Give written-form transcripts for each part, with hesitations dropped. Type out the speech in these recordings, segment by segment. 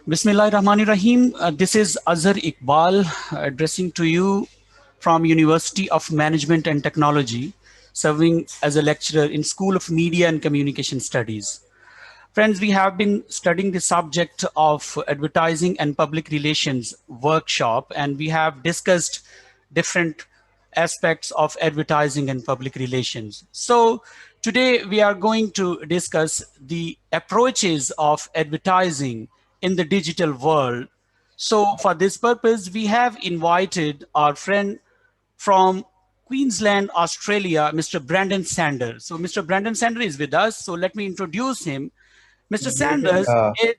Bismillahirrahmanirrahim. This is Azhar Iqbal addressing to you from University of Management and Technology, serving as a lecturer in School of Media and Communication Studies. Friends, we have been studying the subject of advertising and public relations workshop, and we have discussed different aspects of advertising and public relations. So today we are going to discuss the approaches of advertising in the digital world. So for this purpose, we have invited our friend from Queensland, Australia, Mr. Brandon Sanders. So Mr. Brandon Sanders is with us. So let me introduce him. Mr. Sanders is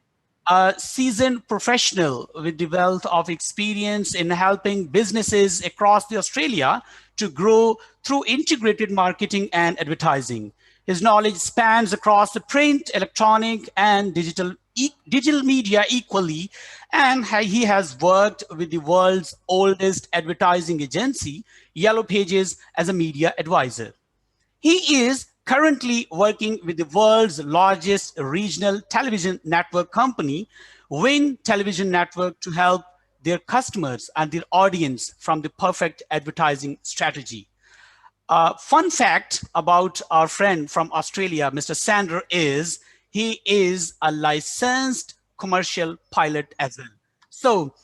a seasoned professional with the wealth of experience in helping businesses across Australia to grow through integrated marketing and advertising. His knowledge spans across the print, electronic, and digital media equally, and he has worked with the world's oldest advertising agency, Yellow Pages, as a media advisor. He is currently working with the world's largest regional television network company, Win Television Network, to help their customers and their audience from the perfect advertising strategy. Fun fact about our friend from Australia, Mr. Sander, is he is a licensed commercial pilot as well. So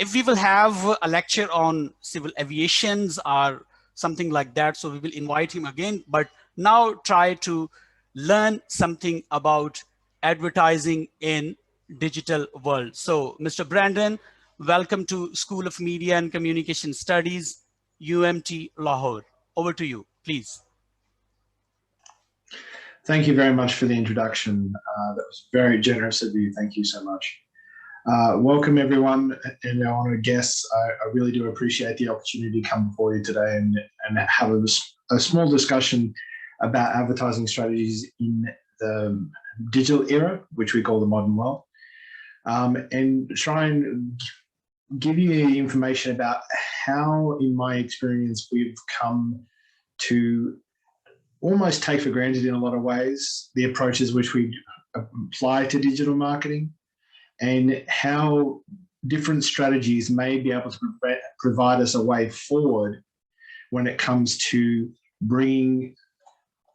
if we will have a lecture on civil aviations or something like that, so we will invite him again, but now try to learn something about advertising in digital world. So Mr. Brandon, welcome to School of Media and Communication Studies, UMT Lahore. Over to you, please. Thank you very much for the introduction. That was very generous of you. Thank you so much. Welcome everyone, and our honoured guests. I really do appreciate the opportunity to come before you today and have a small discussion about advertising strategies in the digital era, which we call the modern world, and try and give you information about how, in my experience, we've come to almost take for granted in a lot of ways the approaches which we apply to digital marketing, and how different strategies may be able to provide us a way forward when it comes to bringing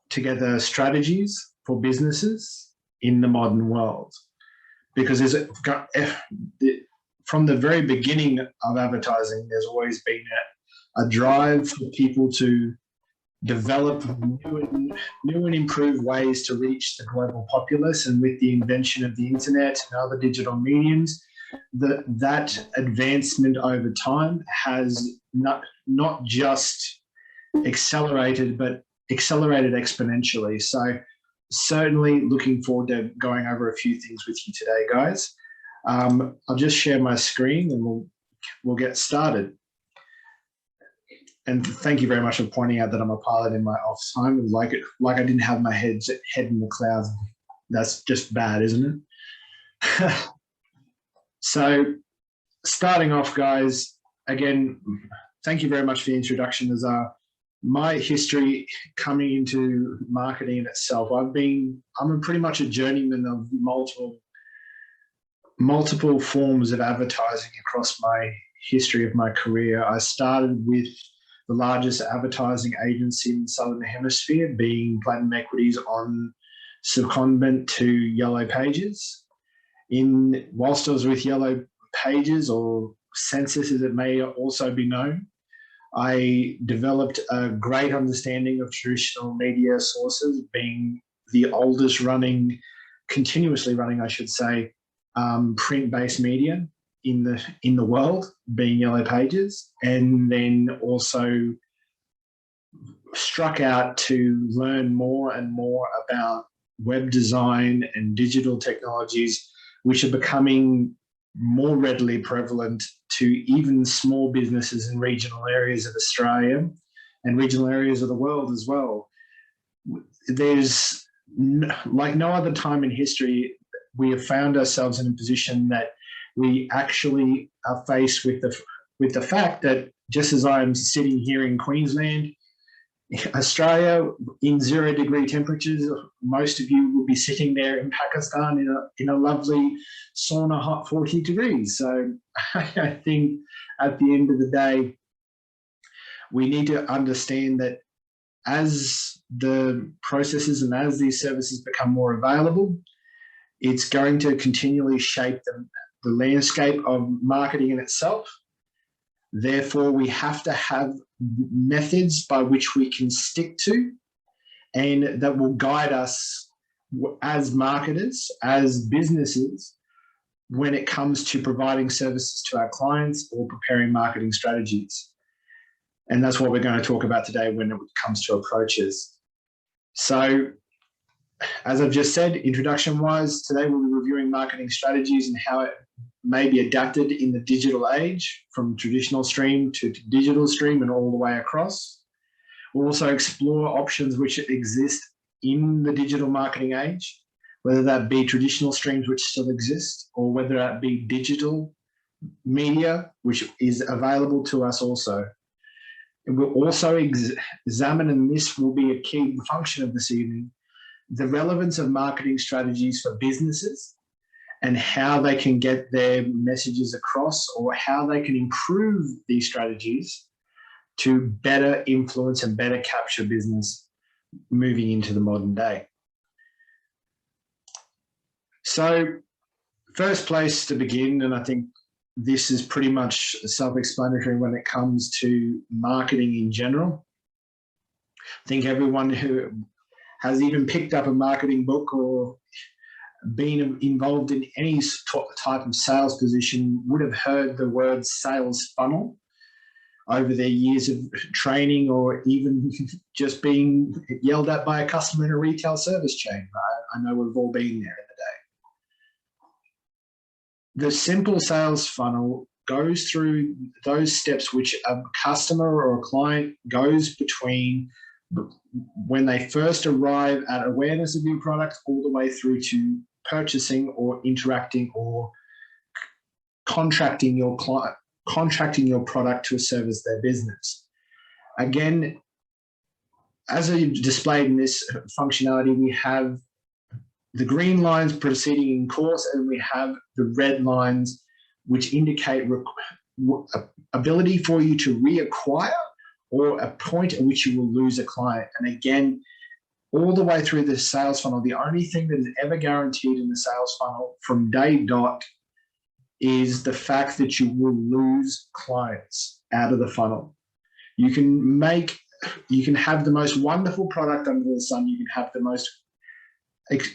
together strategies for businesses in the modern world. Because from the very beginning of advertising, there's always been a drive for people to develop new and improved ways to reach the global populace. And with the invention of the internet and other digital mediums, that advancement over time has not just accelerated, but accelerated exponentially. So certainly looking forward to going over a few things with you today, guys. I'll just share my screen and we'll get started. And thank you very much for pointing out that I'm a pilot in my off time. Like I didn't have my head in the clouds. That's just bad, isn't it? So starting off, guys, again, thank you very much for the introduction. As my history coming into marketing in itself, I'm pretty much a journeyman of multiple forms of advertising across my history of my career. I started with the largest advertising agency in the Southern Hemisphere, being Platinum Equities on secondment to Yellow Pages. Whilst I was with Yellow Pages, or Census as it may also be known, I developed a great understanding of traditional media sources, being the oldest continuously running, I should say, print-based media in the world, being Yellow Pages, and then also struck out to learn more and more about web design and digital technologies, which are becoming more readily prevalent to even small businesses in regional areas of Australia and regional areas of the world as well. There's, like no other time in history, we have found ourselves in a position that we actually are faced with the fact that, just as I'm sitting here in Queensland, Australia in 0 degree temperatures, most of you will be sitting there in Pakistan in a lovely sauna hot 40 degrees. So I think at the end of the day, we need to understand that as the processes and as these services become more available, it's going to continually shape the landscape of marketing in itself. Therefore, we have to have methods by which we can stick to and that will guide us as marketers, as businesses, when it comes to providing services to our clients or preparing marketing strategies. And that's what we're going to talk about today when it comes to approaches. So, as I've just said, introduction-wise, today we'll be reviewing marketing strategies and how it may be adapted in the digital age, from traditional stream to digital stream and all the way across. We'll also explore options which exist in the digital marketing age, whether that be traditional streams which still exist, or whether that be digital media, which is available to us also. And we'll also examine, and this will be a key function of this evening, the relevance of marketing strategies for businesses and how they can get their messages across, or how they can improve these strategies to better influence and better capture business moving into the modern day. So, first place to begin, and I think this is pretty much self-explanatory when it comes to marketing in general. I think everyone who has even picked up a marketing book or been involved in any type of sales position would have heard the word sales funnel over their years of training, or even just being yelled at by a customer in a retail service chain. I know we've all been there in the day. The simple sales funnel goes through those steps which a customer or a client goes between when they first arrive at awareness of your product all the way through to purchasing or interacting or contracting your product to service their business. Again, as displayed in this functionality, we have the green lines proceeding in course, and we have the red lines which indicate ability for you to reacquire or a point at which you will lose a client. And again, all the way through the sales funnel, the only thing that is ever guaranteed in the sales funnel from day dot is the fact that you will lose clients out of the funnel. You can have the most wonderful product under the sun. You can have the most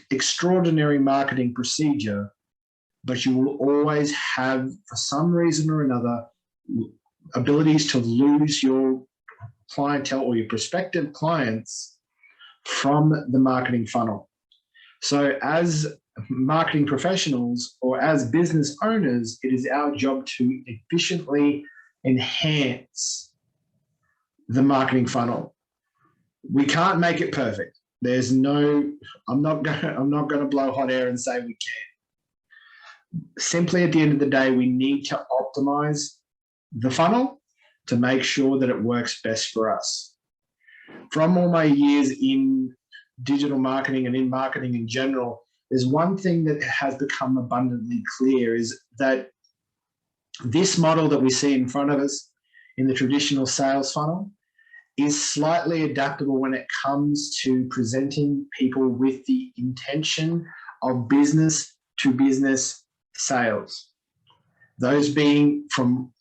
extraordinary marketing procedure, but you will always have, for some reason or another, abilities to lose your clientele or your prospective clients from the marketing funnel. So as marketing professionals or as business owners, it is our job to efficiently enhance the marketing funnel. We can't make it perfect. There's no, I'm not going to blow hot air and say we can. Simply at the end of the day, we need to optimize the funnel to make sure that it works best for us. From all my years in digital marketing and in marketing in general, there's one thing that has become abundantly clear, is that this model that we see in front of us in the traditional sales funnel is slightly adaptable when it comes to presenting people with the intention of business to business sales. Those being from,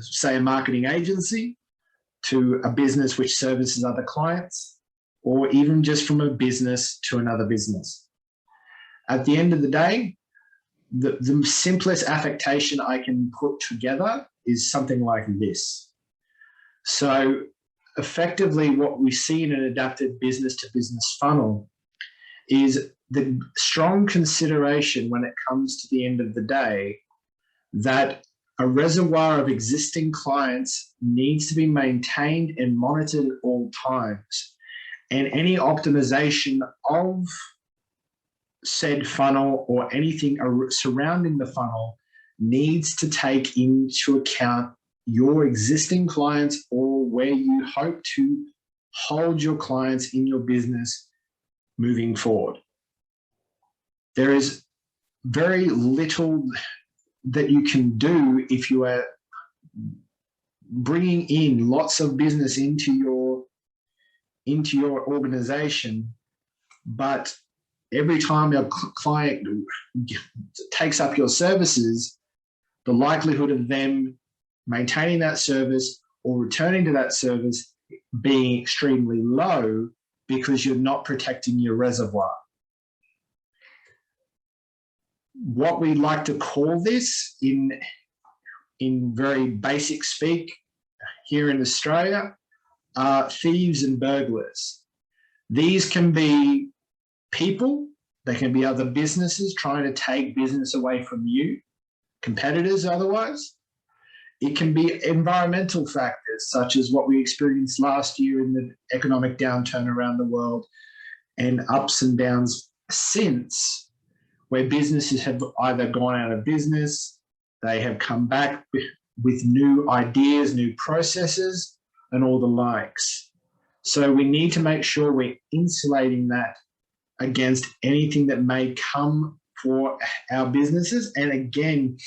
say, a marketing agency to a business which services other clients, or even just from a business to another business. At the end of the day, the simplest affectation I can put together is something like this. So effectively, what we see in an adapted business to business funnel is the strong consideration when it comes to the end of the day that a reservoir of existing clients needs to be maintained and monitored at all times. And any optimization of said funnel or anything surrounding the funnel needs to take into account your existing clients or where you hope to hold your clients in your business moving forward. There is very little that you can do if you are bringing in lots of business into your organization, but every time your client takes up your services, the likelihood of them maintaining that service or returning to that service being extremely low because you're not protecting your reservoir. What we like to call this in very basic speak here in Australia are thieves and burglars. These can be people, they can be other businesses trying to take business away from you, competitors otherwise. It can be environmental factors, such as what we experienced last year in the economic downturn around the world and ups and downs since, where businesses have either gone out of business, they have come back with new ideas, new processes, and all the likes. So we need to make sure we're insulating that against anything that may come for our businesses. And again,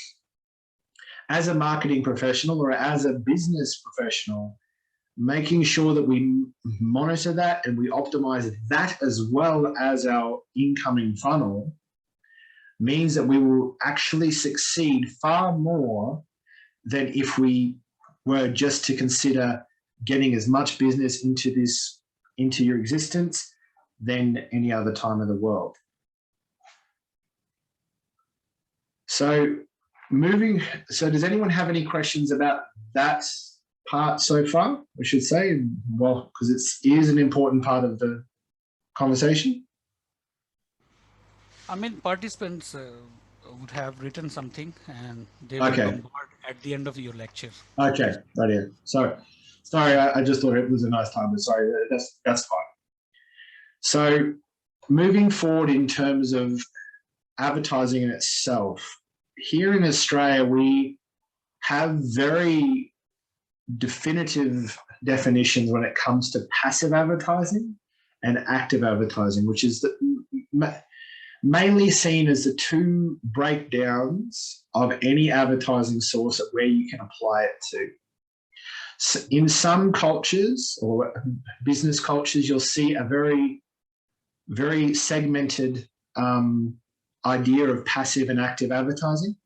as a marketing professional or as a business professional, making sure that we monitor that and we optimize that as well as our incoming funnel means that we will actually succeed far more than if we were just to consider getting as much business into your existence than any other time in the world. So does anyone have any questions about that part so far? I should say, well, because it is an important part of the conversation. I mean, participants would have written something and they will Okay. bombard at the end of your lecture. Okay, right here. So, sorry, I just thought it was a nice time, but sorry, that's fine. So, moving forward in terms of advertising in itself, here in Australia, we have very definitive definitions when it comes to passive advertising and active advertising, which is mainly seen as the two breakdowns of any advertising source of where you can apply it to. So in some cultures or business cultures, you'll see a very, very segmented idea of passive and active advertising,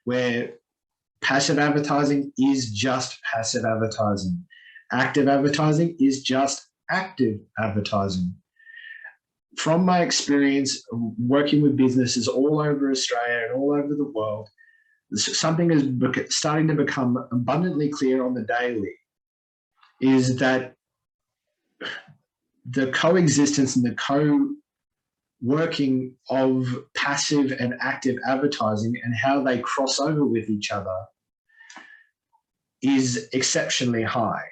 where passive advertising is just passive advertising. Active advertising is just active advertising. From my experience working with businesses all over Australia and all over the world, something is starting to become abundantly clear on the daily is that the coexistence and the co-working of passive and active advertising and how they cross over with each other is exceptionally high.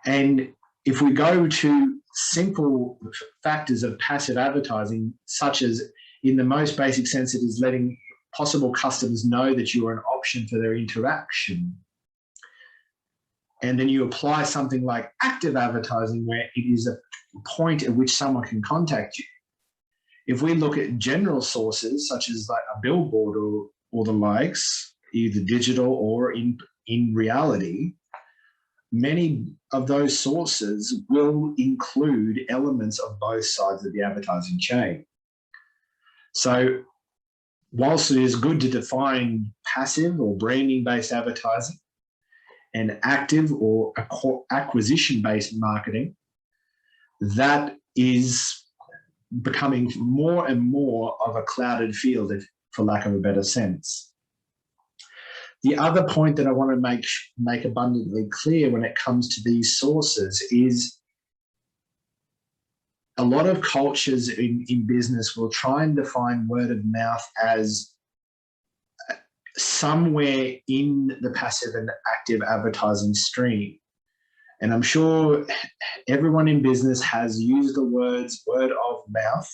And if we go to simple factors of passive advertising, such as in the most basic sense, it is letting possible customers know that you are an option for their interaction. And then you apply something like active advertising, where it is a point at which someone can contact you. If we look at general sources, such as like a billboard or the likes, either digital or in reality, many of those sources will include elements of both sides of the advertising chain. So whilst it is good to define passive or branding-based advertising and active or acquisition-based marketing, that is becoming more and more of a clouded field, for lack of a better sense. The other point that I want to make abundantly clear when it comes to these sources is a lot of cultures in business will try and define word of mouth as somewhere in the passive and active advertising stream. And I'm sure everyone in business has used the words word of mouth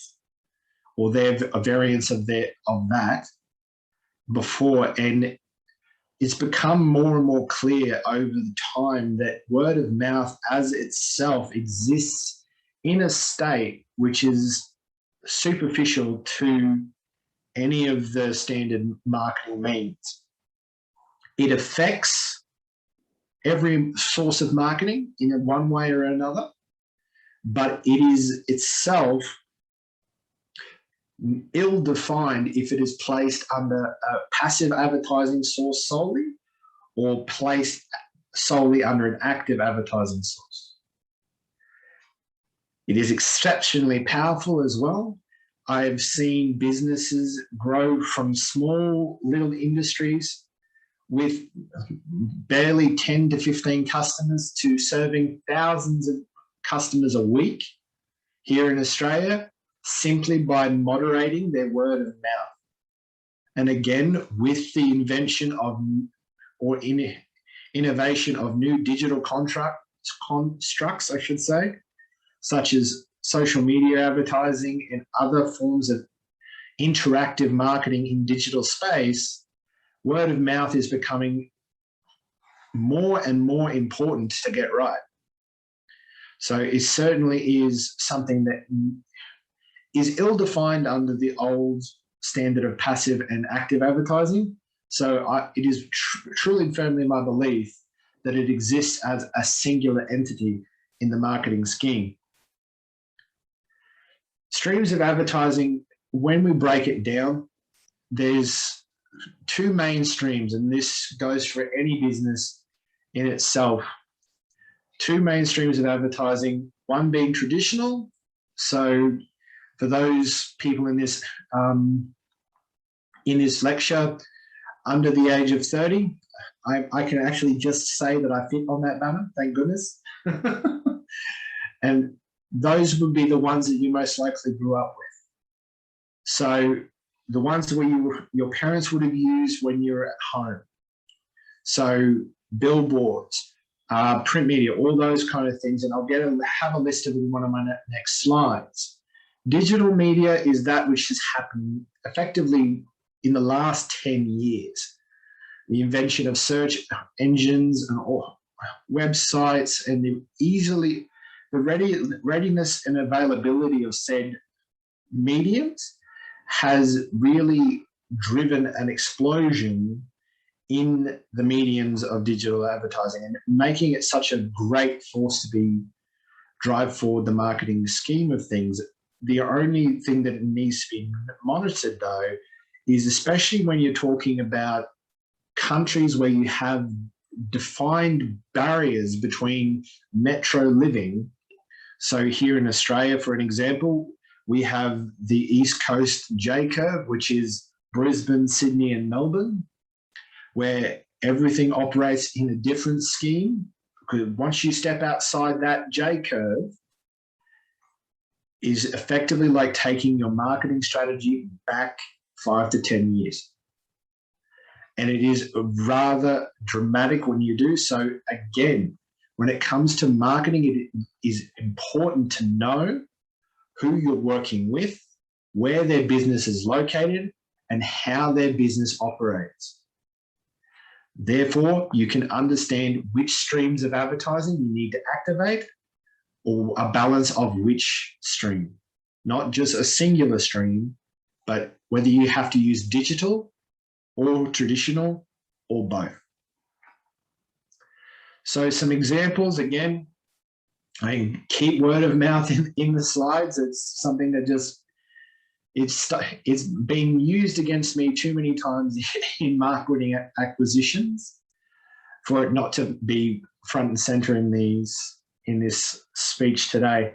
or a variance of that before. And it's become more and more clear over the time that word of mouth as itself exists in a state which is superficial to any of the standard marketing means. It affects every source of marketing in one way or another, but it is itself ill-defined if it is placed under a passive advertising source solely or placed solely under an active advertising source. It is exceptionally powerful as well. I've seen businesses grow from small little industries with barely 10 to 15 customers to serving thousands of customers a week here in Australia simply by moderating their word of mouth. And again, with the invention of or innovation of new digital constructs, I should say, such as social media advertising and other forms of interactive marketing in digital space, word of mouth is becoming more and more important to get right. So it certainly is something that is ill-defined under the old standard of passive and active advertising. So it is truly and firmly my belief that it exists as a singular entity in the marketing scheme. Streams of advertising, when we break it down, there's two main streams, and this goes for any business in itself. Two main streams of advertising, one being traditional. So for those people in this lecture under the age of 30, I can actually just say that I fit on that banner, thank goodness. And those would be the ones that you most likely grew up with. So the ones where your parents would have used when you were at home. So billboards, print media, all those kind of things. And I'll have a list of it in one of my next slides. Digital media is that which has happened effectively in the last 10 years. The invention of search engines and websites and the readiness and availability of said mediums has really driven an explosion in the mediums of digital advertising and making it such a great force to drive forward the marketing scheme of things. The only thing that needs to be monitored, though, is especially when you're talking about countries where you have defined barriers between metro living. So here in Australia, for an example, we have the East Coast J-curve, which is Brisbane, Sydney, and Melbourne, where everything operates in a different scheme. Because once you step outside that J-curve, is effectively like taking your marketing strategy back 5 to 10 years. And it is rather dramatic when you do so. Again, when it comes to marketing, it is important to know who you're working with, where their business is located, and how their business operates. Therefore, you can understand which streams of advertising you need to activate or a balance of which stream, not just a singular stream, but whether you have to use digital or traditional or both. So some examples, again, I keep word of mouth in the slides. It's something that it's been used against me too many times in marketing acquisitions for it not to be front and center in this speech today.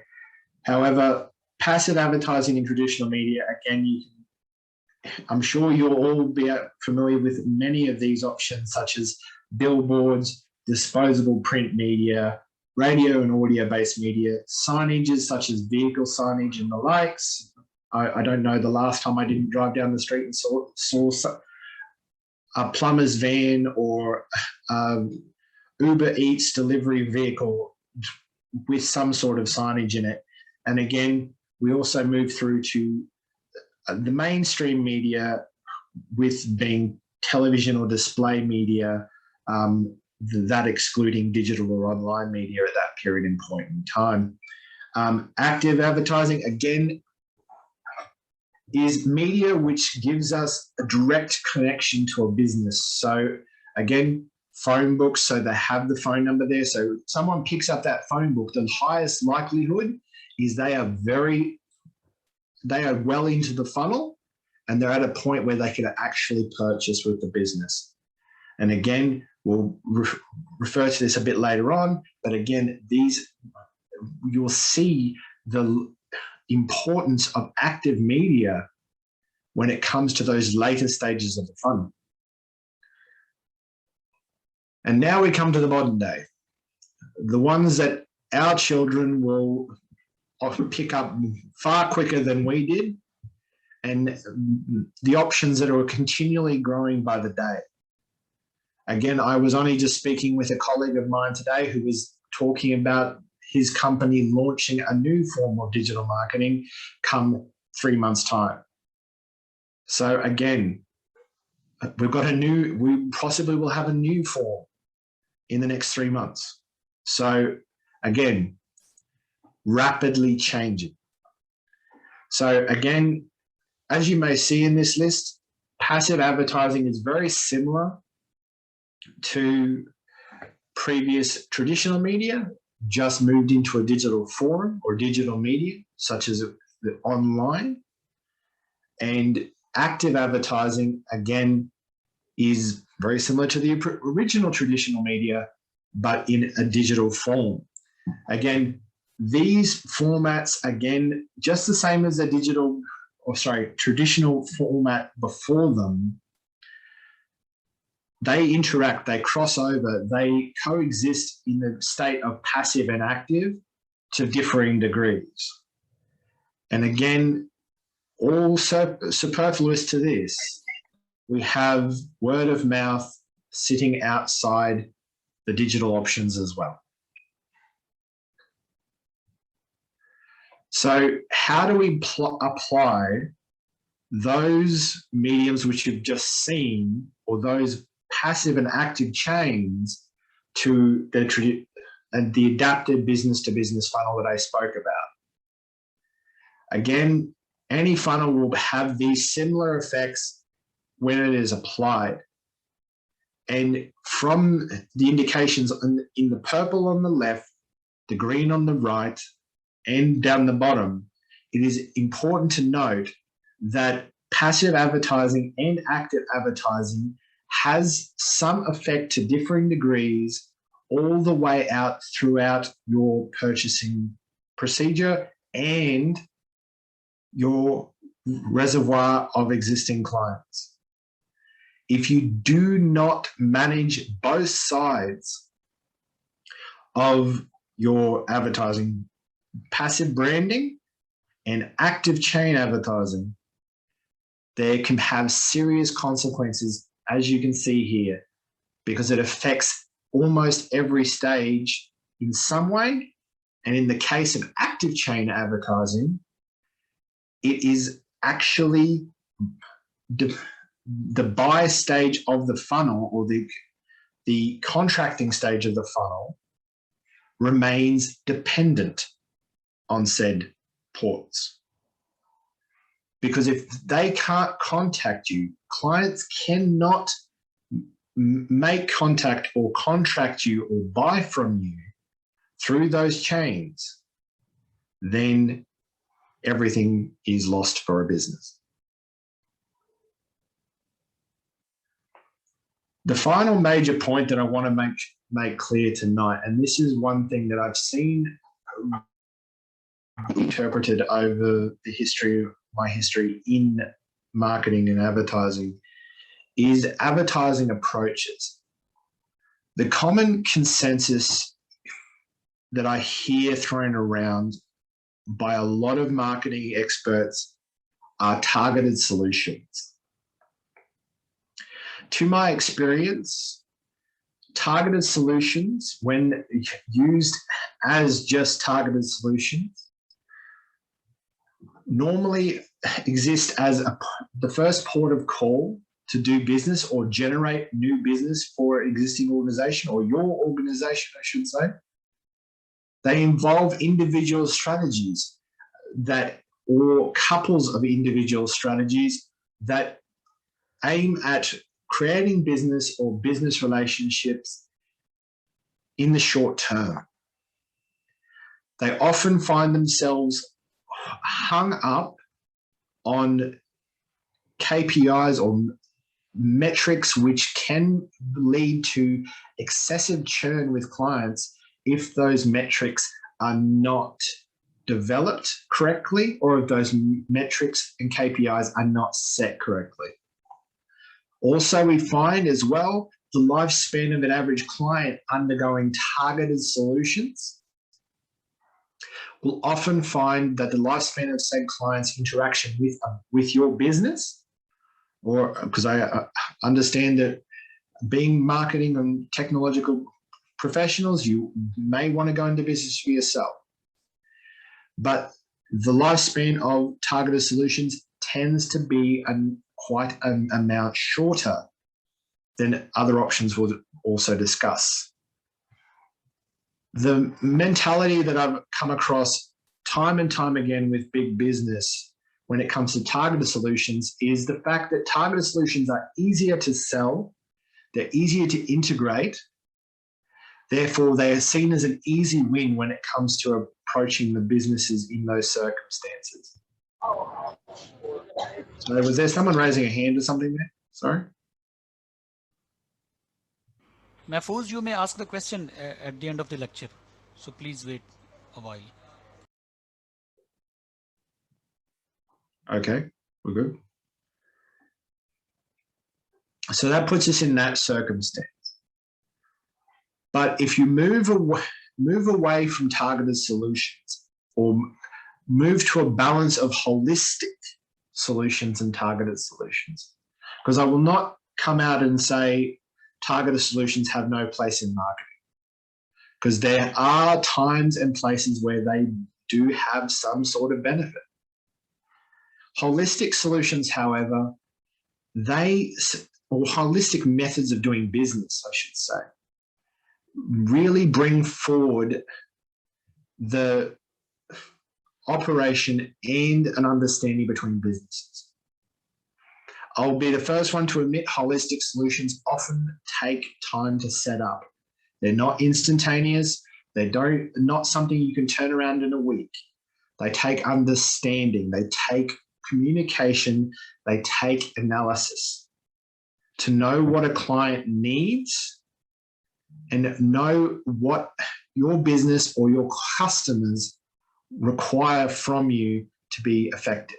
However, passive advertising in traditional media, again, I'm sure you'll all be familiar with many of these options, such as billboards, disposable print media, radio and audio-based media, signages such as vehicle signage and the likes. I don't know the last time I didn't drive down the street and saw a plumber's van or Uber Eats delivery vehicle with some sort of signage in it. And again, we also move through to the mainstream media with being television or display media, that excluding digital or online media at that period and point in time. Active advertising, again, is media which gives us a direct connection to a business. So again, phone books, so they have the phone number there. So someone picks up that phone book, the highest likelihood is they are well into the funnel and they're at a point where they can actually purchase with the business. And again, we'll refer to this a bit later on, but again, you'll see the importance of active media when it comes to those later stages of the funnel. And now we come to the modern day, the ones that our children will often pick up far quicker than we did, and the options that are continually growing by the day. Again, I was only just speaking with a colleague of mine today who was talking about his company launching a new form of digital marketing come 3 months' time. So again, we possibly will have a new form in the next 3 months. So again, rapidly changing. So again, as you may see in this list, passive advertising is very similar to previous traditional media, just moved into a digital forum or digital media, such as the online. And active advertising, again, is very similar to the original traditional media, but in a digital form. Again, these formats, again, just the same as the traditional format before them, they interact, they cross over, they coexist in the state of passive and active to differing degrees. And again, also superfluous to this, we have word of mouth sitting outside the digital options as well. So how do we apply those mediums which you've just seen, or those passive and active chains, to the adapted business-to-business funnel that I spoke about? Again, any funnel will have these similar effects when it is applied. And from the indications in the purple on the left, the green on the right, and down the bottom, it is important to note that passive advertising and active advertising has some effect to differing degrees all the way out throughout your purchasing procedure and your reservoir of existing clients. If you do not manage both sides of your advertising, passive branding and active chain advertising, there can have serious consequences, as you can see here, because it affects almost every stage in some way. And in the case of active chain advertising, it is actually the buy stage of the funnel, or the contracting stage of the funnel, remains dependent on said ports. Because if they can't contact you, clients cannot make contact or contract you or buy from you through those chains, then everything is lost for a business. The final major point that I want to make clear tonight, and this is one thing that I've seen interpreted over my history in marketing and advertising, is advertising approaches. The common consensus that I hear thrown around by a lot of marketing experts are targeted solutions. To my experience, targeted solutions, when used as just targeted solutions, normally exist as the first port of call to do business or generate new business for an existing organization, or your organization, I should say. They involve individual strategies or couples of individual strategies that aim at creating business or business relationships in the short term. They often find themselves hung up on KPIs or metrics which can lead to excessive churn with clients if those metrics are not developed correctly, or if those metrics and KPIs are not set correctly. Also, we find as well the lifespan of an average client undergoing targeted solutions will often find that the lifespan of said client's interaction with your business, or because I understand that being marketing and technological professionals, you may want to go into business for yourself. But the lifespan of targeted solutions tends to be quite an amount shorter than other options we'll also discuss. The mentality that I've come across time and time again with big business when it comes to targeted solutions is the fact that targeted solutions are easier to sell, they're easier to integrate, therefore they are seen as an easy win when it comes to approaching the businesses in those circumstances. So was there someone raising a hand or something there? Sorry. Mahfouz, you may ask the question at the end of the lecture, so please wait a while. Okay, we're good. So that puts us in that circumstance. But if you move away from targeted solutions, or move to a balance of holistic solutions and targeted solutions, because I will not come out and say targeted solutions have no place in marketing, because there are times and places where they do have some sort of benefit. Holistic solutions, however, or holistic methods of doing business, I should say, really bring forward the operation and an understanding between businesses. I'll be the first one to admit holistic solutions often take time to set up. They're not instantaneous. They're not something you can turn around in a week. They take understanding. They take communication. They take analysis to know what a client needs and know what your business or your customers require from you to be effective.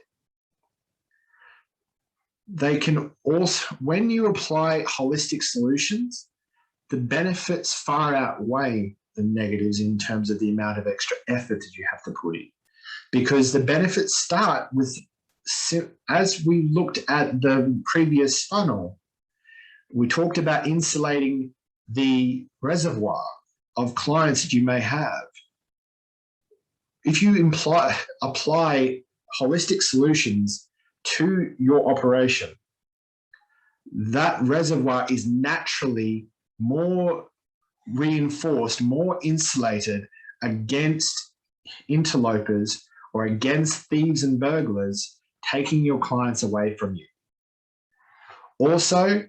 They can also, when you apply holistic solutions, the benefits far outweigh the negatives in terms of the amount of extra effort that you have to put in. Because the benefits start with, as we looked at the previous funnel, we talked about insulating the reservoir of clients that you may have. If you apply holistic solutions to your operation, that reservoir is naturally more reinforced, more insulated against interlopers or against thieves and burglars taking your clients away from you. Also,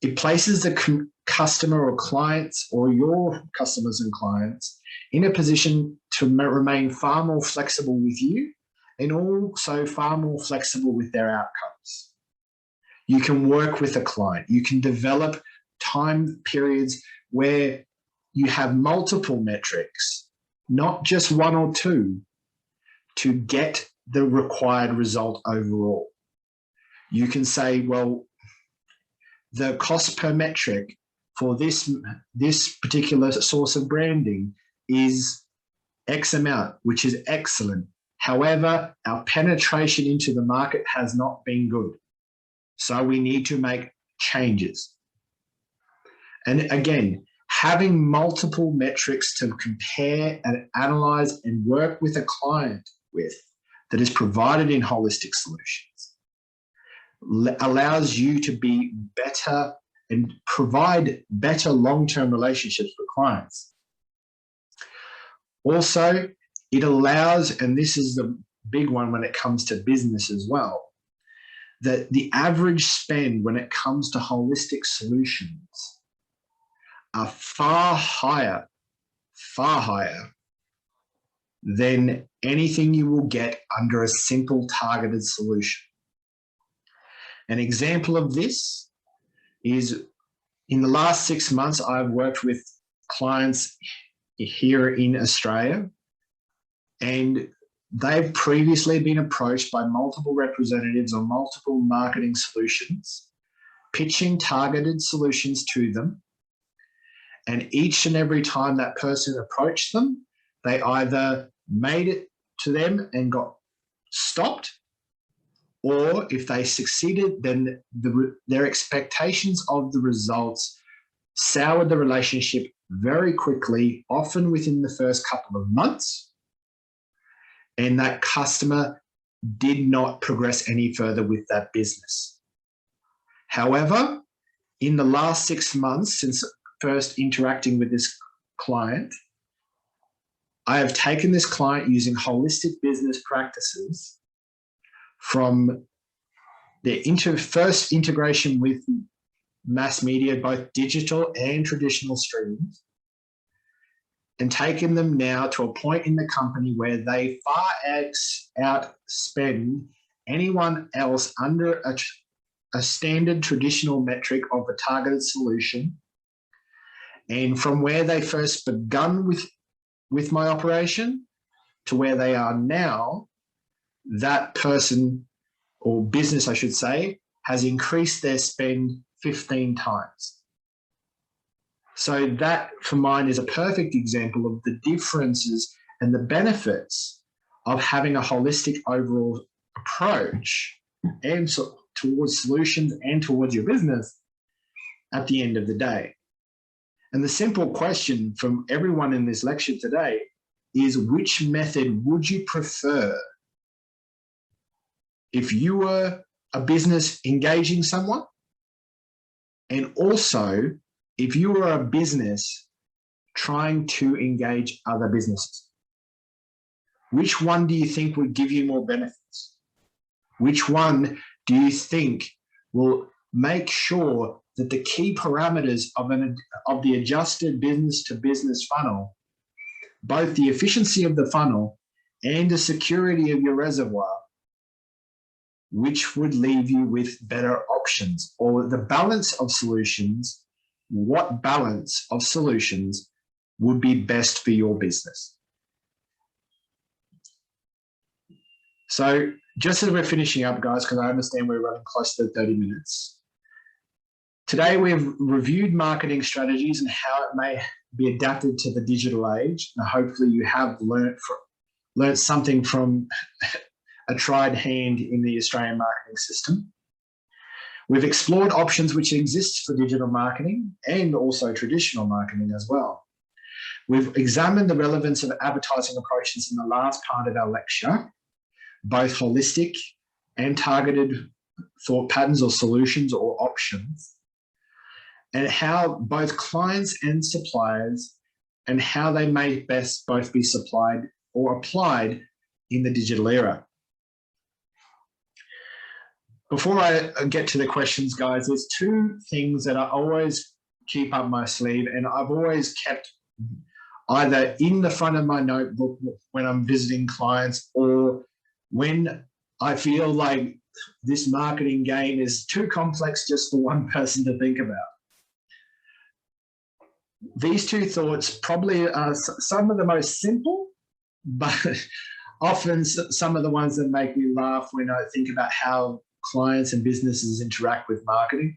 it places the customer or clients or your customers and clients in a position to remain far more flexible with you and also far more flexible with their outcomes. You can work with a client. You can develop time periods where you have multiple metrics, not just one or two, to get the required result overall. You can say, well, the cost per metric for this particular source of branding is X amount, which is excellent. However, our penetration into the market has not been good. So we need to make changes. And again, having multiple metrics to compare and analyze and work with a client with that is provided in holistic solutions allows you to be better and provide better long-term relationships with clients. Also, it allows, and this is the big one when it comes to business as well, that the average spend when it comes to holistic solutions are far higher than anything you will get under a simple targeted solution. An example of this is in the last 6 months, I've worked with clients here in Australia, and they've previously been approached by multiple representatives on multiple marketing solutions, pitching targeted solutions to them. And each and every time that person approached them, they either made it to them and got stopped, or if they succeeded, then their expectations of the results soured the relationship very quickly, often within the first couple of months, and that customer did not progress any further with that business. However, in the last 6 months since first interacting with this client, I have taken this client using holistic business practices from their first integration with mass media, both digital and traditional streams, and taken them now to a point in the company where they far outspend anyone else under a standard traditional metric of a targeted solution. And from where they first begun with my operation to where they are now, that person, or business I should say, has increased their spend 15 times. So that, for mine, is a perfect example of the differences and the benefits of having a holistic overall approach and towards solutions and towards your business at the end of the day. And the simple question from everyone in this lecture today is, which method would you prefer if you were a business engaging someone, and also if you were a business trying to engage other businesses? Which one do you think would give you more benefits? Which one do you think will make sure that the key parameters of the adjusted business-to-business funnel, both the efficiency of the funnel and the security of your reservoir, which would leave you with better options? Or the balance of solutions, what balance of solutions would be best for your business? So just as we're finishing up, guys, because I understand we're running close to 30 minutes, today we've reviewed marketing strategies and how it may be adapted to the digital age. And hopefully you have learned something from a tried hand in the Australian marketing system. We've explored options which exist for digital marketing and also traditional marketing as well. We've examined the relevance of advertising approaches in the last part of our lecture, both holistic and targeted thought patterns or solutions or options, and how both clients and suppliers and how they may best both be supplied or applied in the digital era. Before I get to the questions, guys, there's two things that I always keep up my sleeve, and I've always kept either in the front of my notebook when I'm visiting clients, or when I feel like this marketing game is too complex just for one person to think about. These two thoughts probably are some of the most simple, but often some of the ones that make me laugh when I think about how clients and businesses interact with marketing.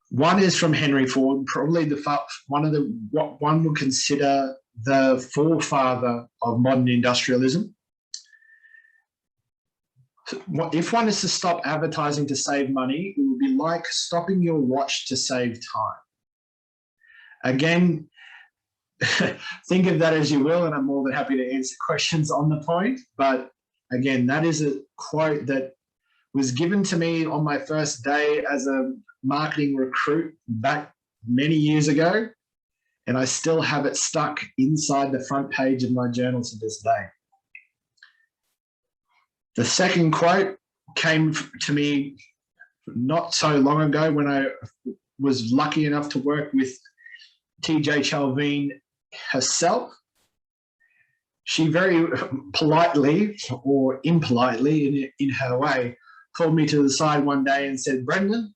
One is from Henry Ford, probably what one would consider the forefather of modern industrialism. If one is to stop advertising to save money, it would be like stopping your watch to save time. Again, think of that as you will, and I'm more than happy to answer questions on the point. But again, that is a quote that was given to me on my first day as a marketing recruit back many years ago, and I still have it stuck inside the front page of my journal to this day. The second quote came to me not so long ago when I was lucky enough to work with TJ Chalveen herself. She very politely or impolitely in her way called me to the side one day and said, Brendan,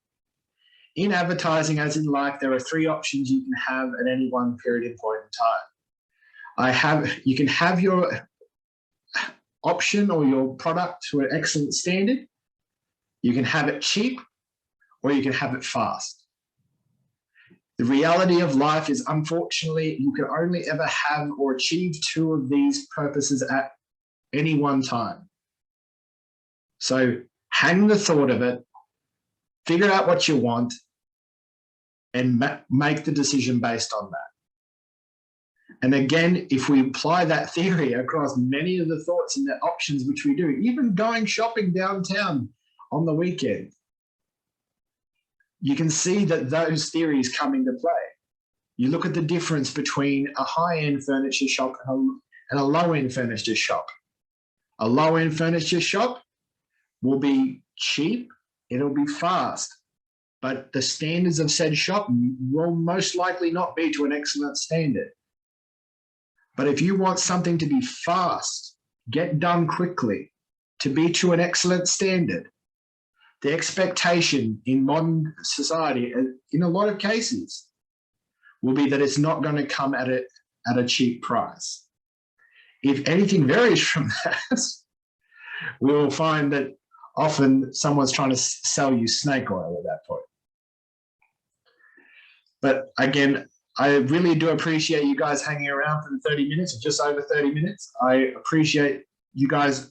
in advertising as in life, there are three options you can have at any one period and point in time. You can have your option or your product to an excellent standard. You can have it cheap, or you can have it fast. The reality of life is, unfortunately, you can only ever have or achieve two of these purposes at any one time. So hang the thought of it, figure out what you want, and make the decision based on that. And again, if we apply that theory across many of the thoughts and the options which we do, even going shopping downtown on the weekend, you can see that those theories come into play. You look at the difference between a high-end furniture shop and a low-end furniture shop. A low-end furniture shop will be cheap, it'll be fast, but the standards of said shop will most likely not be to an excellent standard. But if you want something to be fast, get done quickly, to be to an excellent standard, the expectation in modern society, in a lot of cases, will be that it's not going to come at a cheap price. If anything varies from that, we will find that often someone's trying to sell you snake oil at that point. But again, I really do appreciate you guys hanging around for the 30 minutes, or just over 30 minutes. I appreciate you guys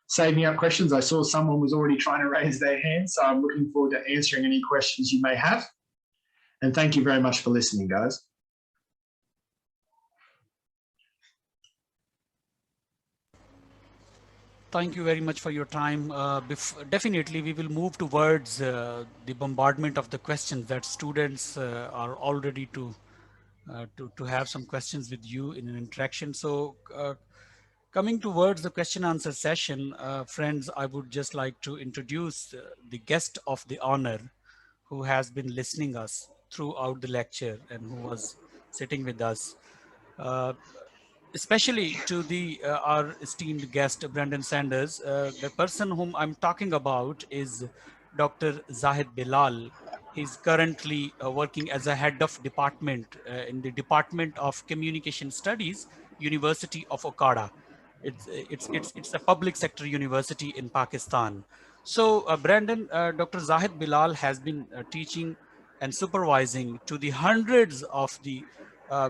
saving up questions. I saw someone was already trying to raise their hand, so I'm looking forward to answering any questions you may have. And thank you very much for listening, guys. Thank you very much for your time. Definitely, we will move towards the bombardment of the questions that students are all ready to have some questions with you in an interaction. So coming towards the question answer session, friends, I would just like to introduce the guest of the honor who has been listening us throughout the lecture and who was sitting with us. Uh, Especially to the our esteemed guest Brandon Sanders. The person whom I'm talking about is Dr. Zahid Bilal. He's currently working as a head of department in the Department of Communication Studies, University of Okada. It's a public sector university in Pakistan. So Brandon, Dr. Zahid Bilal has been teaching and supervising to the hundreds of the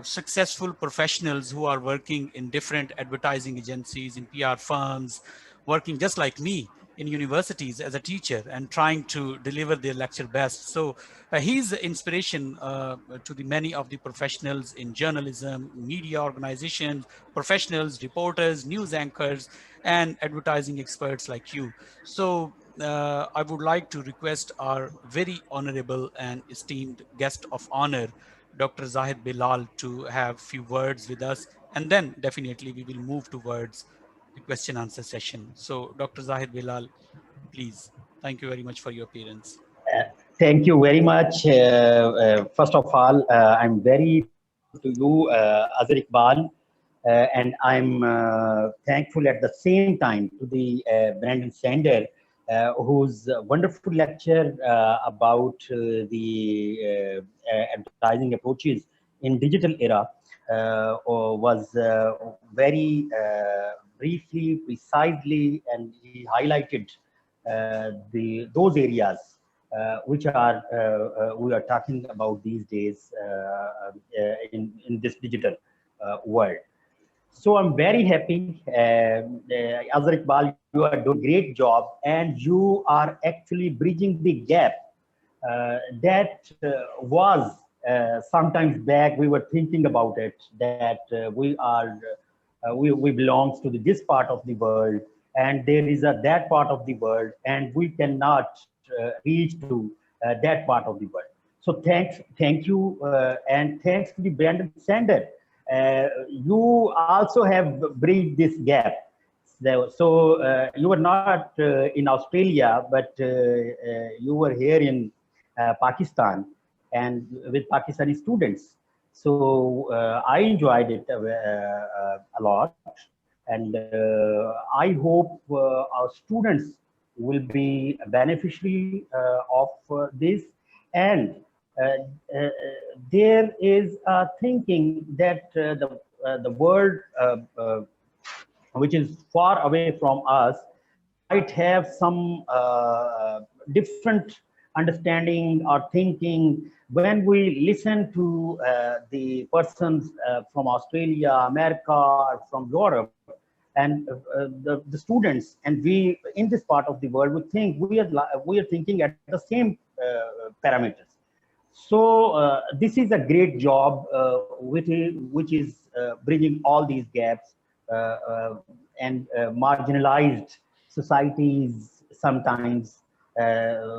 successful professionals who are working in different advertising agencies, in PR firms, working just like me in universities as a teacher and trying to deliver their lecture best. So he's the inspiration to the many of the professionals in journalism, media organizations, professionals, reporters, news anchors, and advertising experts like you. So I would like to request our very honorable and esteemed guest of honor, Dr. Zahid Bilal, to have few words with us, and then definitely we will move towards the question answer session. So Dr. Zahid Bilal, please. Thank you very much for your appearance. Thank you very much. First of all, I'm very thankful to you, Azhar Iqbal, and I'm thankful at the same time to the Brandon Sander, whose wonderful lecture about the advertising approaches in digital era was very briefly, precisely, and he highlighted those areas which are we are talking about these days in this digital world. So I'm very happy, Azhar Iqbal, you are doing a great job, and you are actually bridging the gap that was sometimes back. We were thinking about it, that we belongs to this part of the world, and there is that part of the world, and we cannot reach to that part of the world. So thank you, and thanks to the Brandon Sander. You also have bridged this gap. So you were not in Australia, but you were here in Pakistan and with Pakistani students. So I enjoyed it a lot, and I hope our students will be a beneficiary of this. And uh, there is a thinking that the world which is far away from us might have some different understanding or thinking when we listen to the persons from Australia, America, or from Europe, and the students, and we in this part of the world, we think we are thinking at the same parameters. So this is a great job, which is bridging all these gaps and marginalized societies sometimes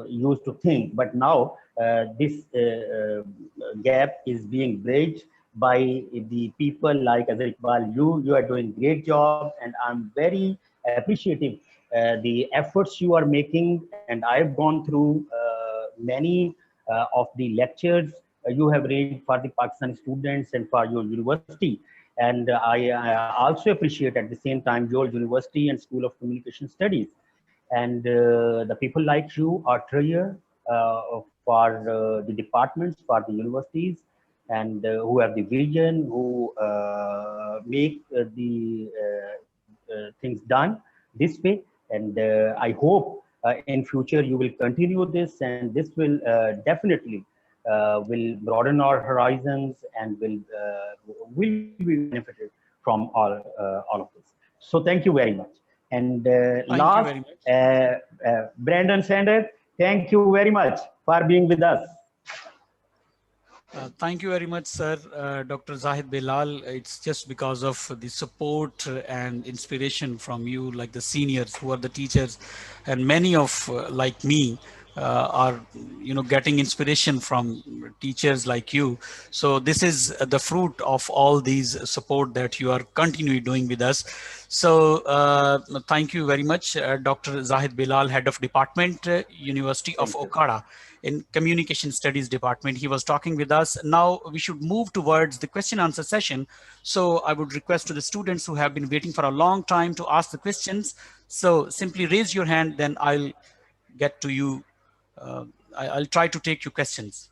used to think, but now this gap is being bridged by the people like Azhar Iqbal. You are doing great job, and I'm very appreciative the efforts you are making. And I've gone through many of the lectures you have read for the Pakistani students and for your university. And I also appreciate at the same time your university and School of Communication Studies. And the people like you are here for the departments, for the universities, and who have the vision, who make the things done this way. And I hope in future you will continue this, and this will definitely will broaden our horizons and will be benefited from all of this. So thank you very much. And Thank you last, very much. Brandon Sanders, thank you very much for being with us. Thank you very much, sir. Dr. Zahid Bilal. It's just because of the support and inspiration from you, like the seniors who are the teachers, and many of like me are, getting inspiration from teachers like you. So this is the fruit of all these support that you are continually doing with us. So thank you very much, Dr. Zahid Bilal, Head of Department, University of Thank you. Okada in Communication Studies Department. He was talking with us. Now we should move towards the question answer session. So I would request to the students who have been waiting for a long time to ask the questions. So simply raise your hand, then I'll get to you. I'll try to take your questions.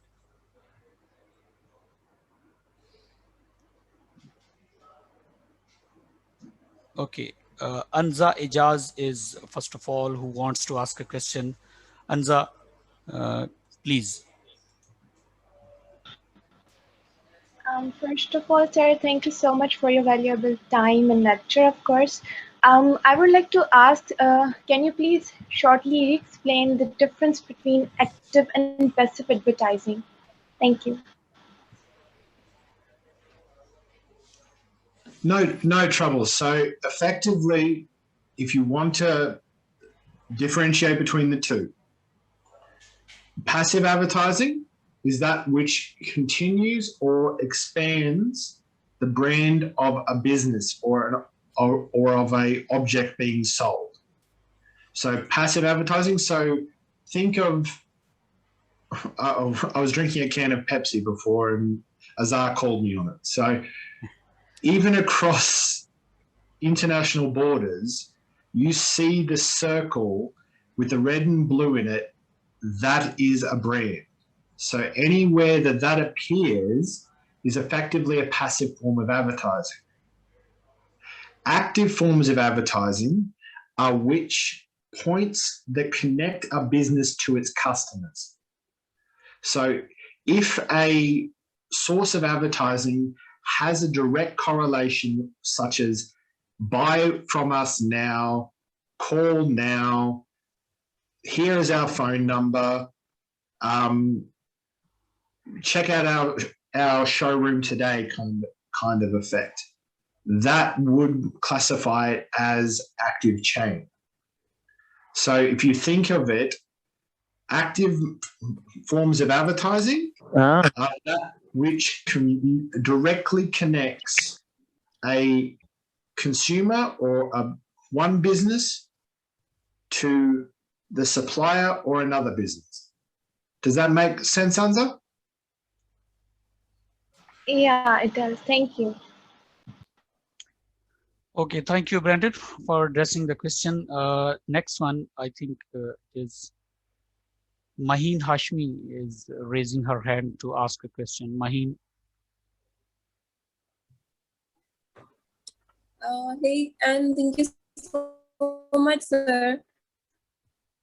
Okay. Anza Ejaz is first of all who wants to ask a question. Anza, uh, please. First of all, sir, thank you so much for your valuable time and lecture, of course. I would like to ask, can you please shortly explain the difference between active and passive advertising? Thank you. No trouble. So effectively, if you want to differentiate between the two, passive advertising is that which continues or expands the brand of a business or of a object being sold. So passive advertising. So think of I was drinking a can of Pepsi before, and Azar called me on it. So even across international borders, you see the circle with the red and blue in it. That is a brand. So anywhere that appears is effectively a passive form of advertising. Active forms of advertising are which points that connect a business to its customers. So if a source of advertising has a direct correlation, such as buy from us now, call now, here is our phone number, check out our showroom today kind of effect, that would classify it as active chain. So if you think of it, active forms of advertising are that which directly connects a consumer or one business to the supplier or another business. Does that make sense, Anza? Yeah, it does. Thank you. Okay, thank you, Brandon, for addressing the question. Next one, I think, is Maheen Hashmi is raising her hand to ask a question. Maheen. Hey, and thank you so much, sir,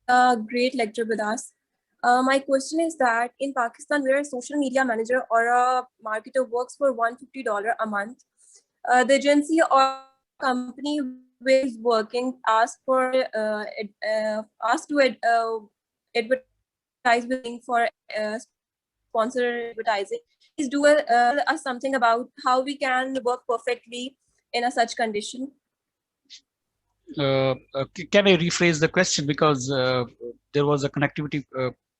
for the great lecture with us. My question is that in Pakistan, where a social media manager or a marketer works for $150 a month, the agency or company where he's working asks to advertise with link for sponsor advertising. Please do tell us something about how we can work perfectly in a such condition. Can I rephrase the question because there was a connectivity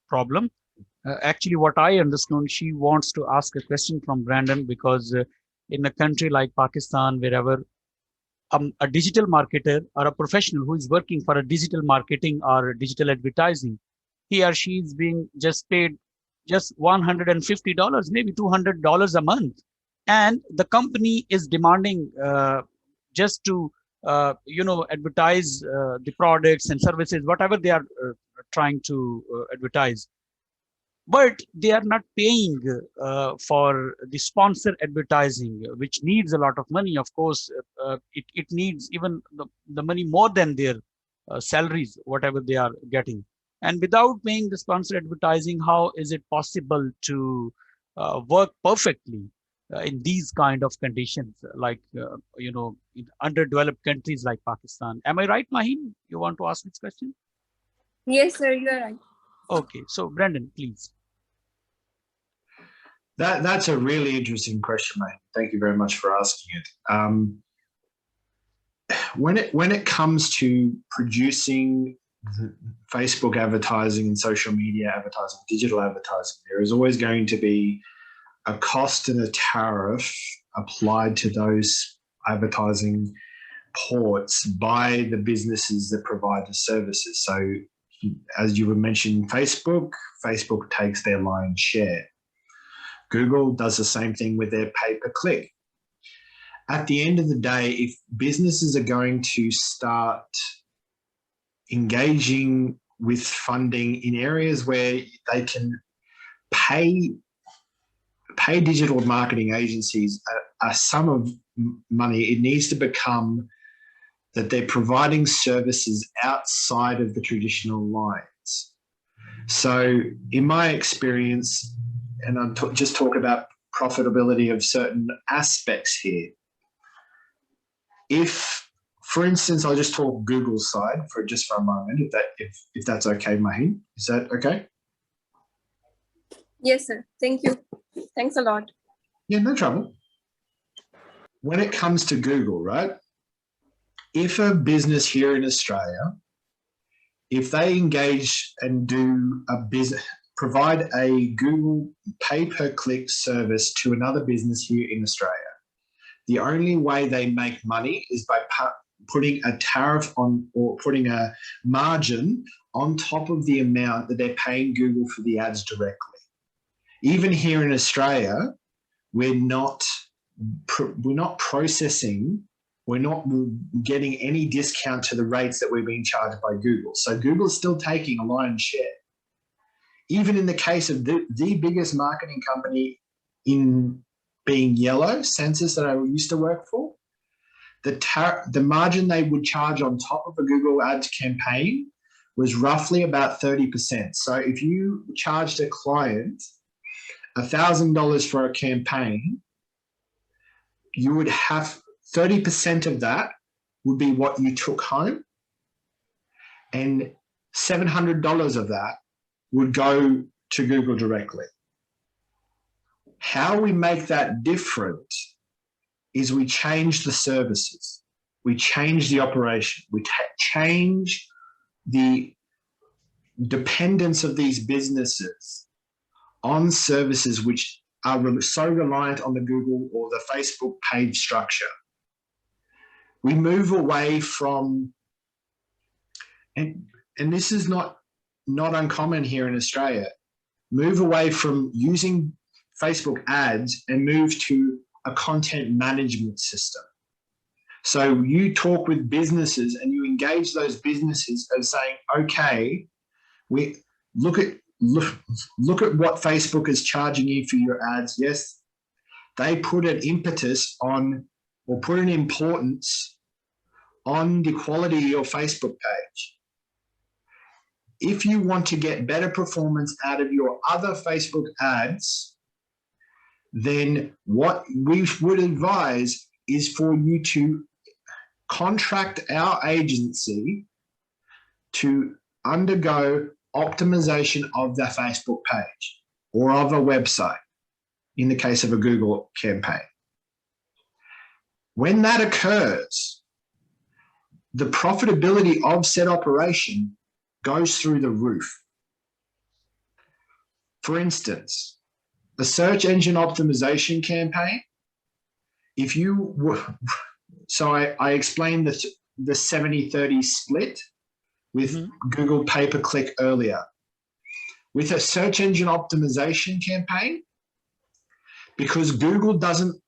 problem? Actually, what I understood, she wants to ask a question from Brandon because in a country like Pakistan, wherever a digital marketer or a professional who is working for a digital marketing or digital advertising, he or she is being just paid just $150, maybe $200 a month, and the company is demanding just to advertise the products and services, whatever they are trying to advertise, but they are not paying for the sponsor advertising, which needs a lot of money. Of course, it needs even the money more than their salaries, whatever they are getting. And without paying the sponsor advertising, how is it possible to work perfectly in these kind of conditions, like, in underdeveloped countries like Pakistan? Am I right, Maheen? You want to ask this question? Yes, sir, you are right. Okay, so Brandon, please. That's a really interesting question, mate. Thank you very much for asking it. When it comes to producing Facebook advertising and social media advertising, digital advertising, there is always going to be a cost and a tariff applied to those advertising ports by the businesses that provide the services. So, as you were mentioning, Facebook takes their lion's share. Google does the same thing with their pay-per-click. At the end of the day, if businesses are going to start engaging with funding in areas where they can pay digital marketing agencies a sum of money, it needs to become that they're providing services outside of the traditional lines. So in my experience, and I'm just talk about profitability of certain aspects here. If, for instance, I'll just talk Google's side for a moment, if that's okay, Maheen. Is that okay? Yes, sir. Thank you. Thanks a lot. Yeah, no trouble. When it comes to Google, right? If a business here in Australia, if they engage and do a business, provide a Google pay-per-click service to another business here in Australia, the only way they make money is by putting a tariff on, or putting a margin on top of the amount that they're paying Google for the ads directly. Even here in Australia, we're not processing, we're not getting any discount to the rates that we're being charged by Google. So Google is still taking a lion's share. Even in the case of the biggest marketing company in being Yellow, Census, that I used to work for, the margin they would charge on top of a Google Ads campaign was roughly about 30%. So if you charged a client $1,000 for a campaign, you would have 30% of that would be what you took home, and $700 of that would go to Google directly. How we make that different is we change the services, we change the operation, we change the dependence of these businesses on services which are so reliant on the Google or the Facebook page structure. We move away from, and this is not uncommon here in Australia, move away from using Facebook ads and move to a content management system. So you talk with businesses and you engage those businesses of saying, okay, we look at what Facebook is charging you for your ads. Yes, they put an impetus on, or put an importance on, the quality of your Facebook page. If you want to get better performance out of your other Facebook ads, then what we would advise is for you to contract our agency to undergo optimization of the Facebook page or of a website in the case of a Google campaign. When that occurs, the profitability of said operation goes through the roof. For instance, a search engine optimization campaign, if you were, so I explained the 70-30 split with Google pay-per-click earlier. With a search engine optimization campaign, because Google doesn't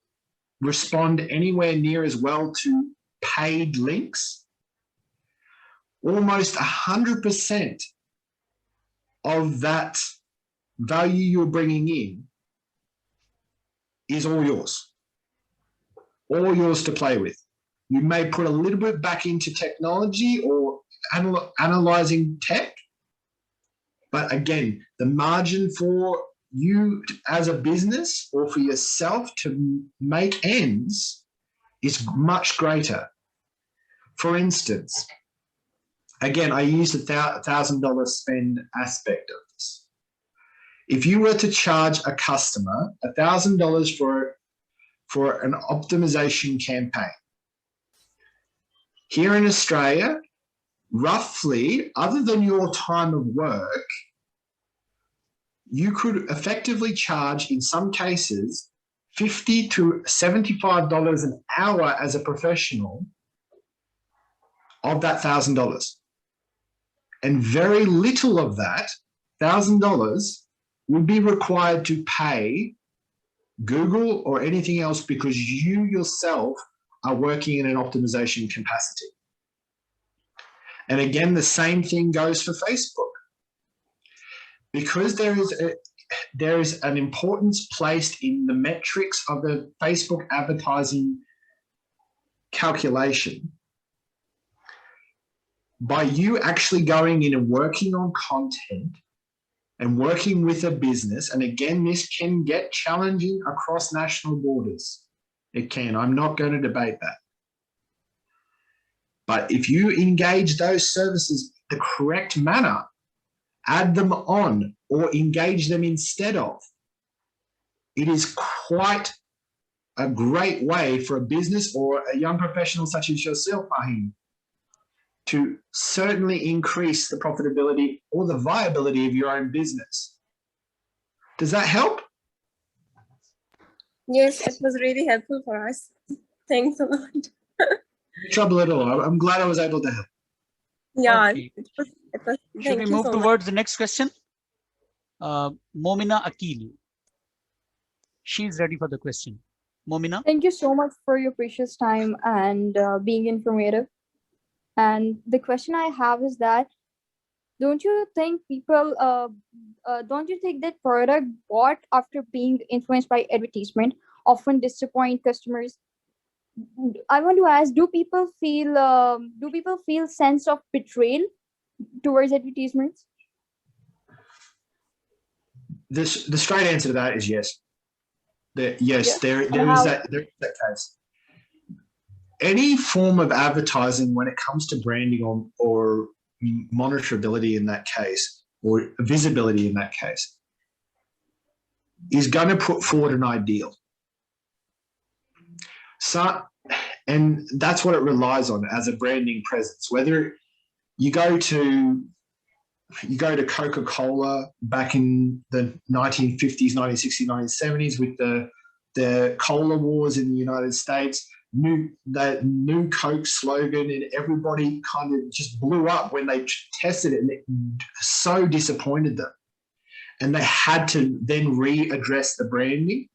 respond anywhere near as well to paid links, almost 100% of that value you're bringing in is all yours to play with. You may put a little bit back into technology or analyzing tech, but again, the margin for you as a business or for yourself to make ends is much greater. For instance, again, I use the $1,000 spend aspect of this. If you were to charge a customer $1,000 for an optimization campaign, here in Australia, roughly, other than your time of work, you could effectively charge, in some cases, $50 to $75 an hour as a professional of that $1,000. And very little of that $1,000 would be required to pay Google or anything else because you yourself are working in an optimization capacity. And again, the same thing goes for Facebook. Because there is an importance placed in the metrics of the Facebook advertising calculation, by you actually going in and working on content and working with a business, and again, this can get challenging across national borders. It can. I'm not going to debate that. But if you engage those services the correct manner, add them on or engage them instead of, it is quite a great way for a business or a young professional such as yourself, Mahim, to certainly increase the profitability or the viability of your own business. Does that help? Yes, it was really helpful for us. Thanks a lot. No trouble at all. I'm glad I was able to help. Yeah, Okay. it was, Should thank we you move so much. towards the next question? Momina Akil. She's ready for the question. Momina? Thank you so much for your precious time and being informative. And the question I have is that, don't you think that product bought after being influenced by advertisement often disappoint customers? I want to ask, do people feel sense of betrayal towards advertisements? The straight answer to that is yes. Yes, there is that case. Any form of advertising, when it comes to branding or monitorability in that case, or visibility in that case, is going to put forward an ideal. So, and that's what it relies on as a branding presence. Whether You go to Coca-Cola back in the 1950s, 1960s, 1970s with the cola wars in the United States. That new Coke slogan, and everybody kind of just blew up when they tested it, and it so disappointed them. And they had to then readdress the branding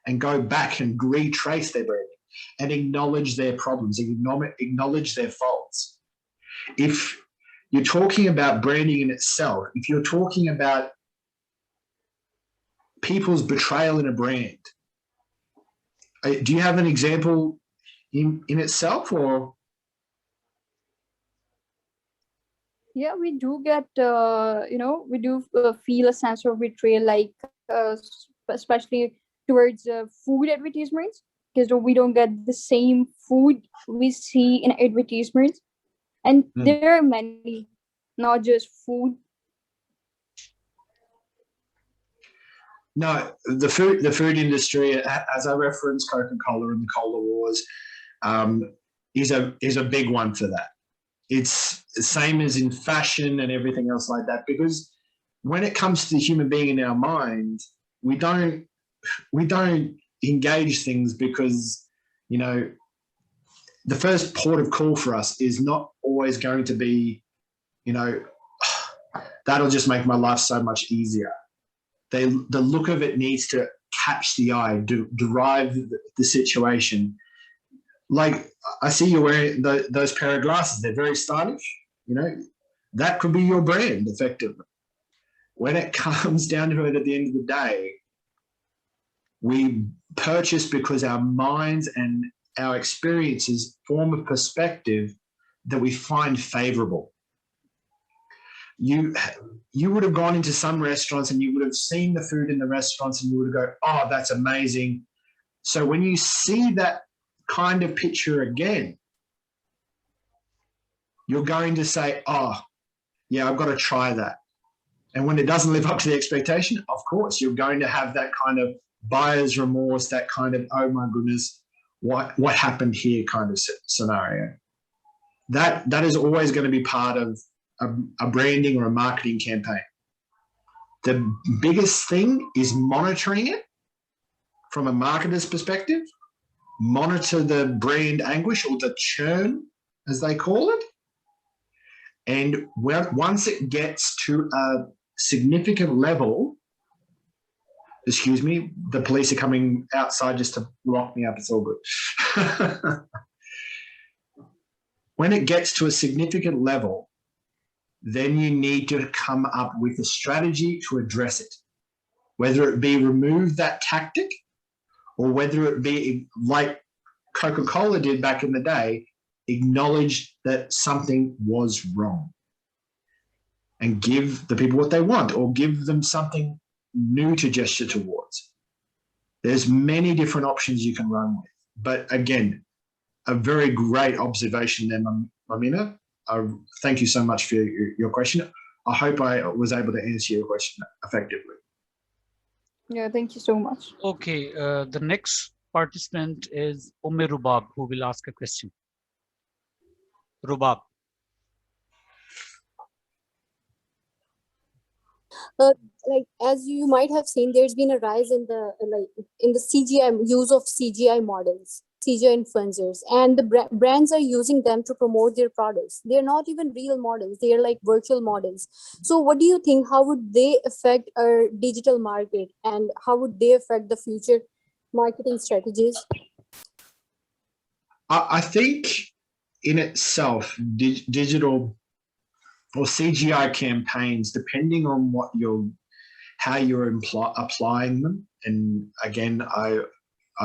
and go back and retrace their branding and acknowledge their problems, acknowledge their faults. If you're talking about branding in itself, if you're talking about people's betrayal in a brand, do you have an example in itself, or? Yeah, we do get, we do feel a sense of betrayal, like especially towards food advertisements, because we don't get the same food we see in advertisements. And there are many, not just food. No, the food industry, as I referenced Coca-Cola and the Cola Wars, is a big one for that. It's the same as in fashion and everything else like that, because when it comes to the human being in our mind, we don't engage things because, you know, the first port of call for us is not always going to be, you know, that'll just make my life so much easier. The look of it needs to catch the eye, derive the situation. Like, I see you're wearing those pair of glasses. They're very stylish. You know, that could be your brand effectively. When it comes down to it at the end of the day, we purchase because our minds and our experiences form a perspective that we find favorable. You would have gone into some restaurants and you would have seen the food in the restaurants and you would go, oh, that's amazing. So when you see that kind of picture again, you're going to say, oh, yeah, I've got to try that. And when it doesn't live up to the expectation, of course, you're going to have that kind of buyer's remorse, that kind of, oh my goodness, what happened here kind of scenario. That is always going to be part of a branding or a marketing campaign. The biggest thing is monitoring it from a marketer's perspective, monitor the brand anguish or the churn, as they call it. And once it gets to a significant level, excuse me, the police are coming outside just to lock me up. It's all good. When it gets to a significant level, then you need to come up with a strategy to address it, whether it be remove that tactic or whether it be like Coca-Cola did back in the day, acknowledge that something was wrong and give the people what they want or give them something new to gesture towards. There's many different options you can run with. But again, a very great observation there, Mamina. Thank you so much for your question. I hope I was able to answer your question effectively. Yeah, thank you so much. Okay, the next participant is Rubab, who will ask a question. Rubab. Like, as you might have seen, there's been a rise in the CGI use of CGI models, CGI influencers, and the brands are using them to promote their products. They're not even real models; they are like virtual models. So, what do you think? How would they affect our digital market, and how would they affect the future marketing strategies? I think in itself, digital or CGI campaigns, depending on how you're applying them, and again, I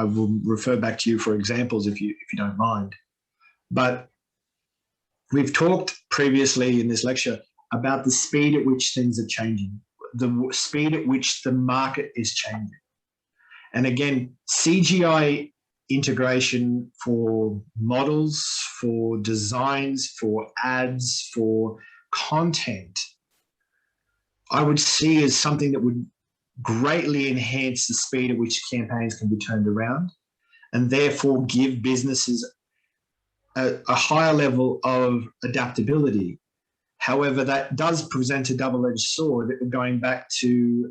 will refer back to you for examples if you don't mind. But we've talked previously in this lecture about the speed at which things are changing, the speed at which the market is changing. And again, CGI integration for models, for designs, for ads, for content, I would see as something that would greatly enhance the speed at which campaigns can be turned around and therefore give businesses a higher level of adaptability However, that does present a double-edged sword, going back to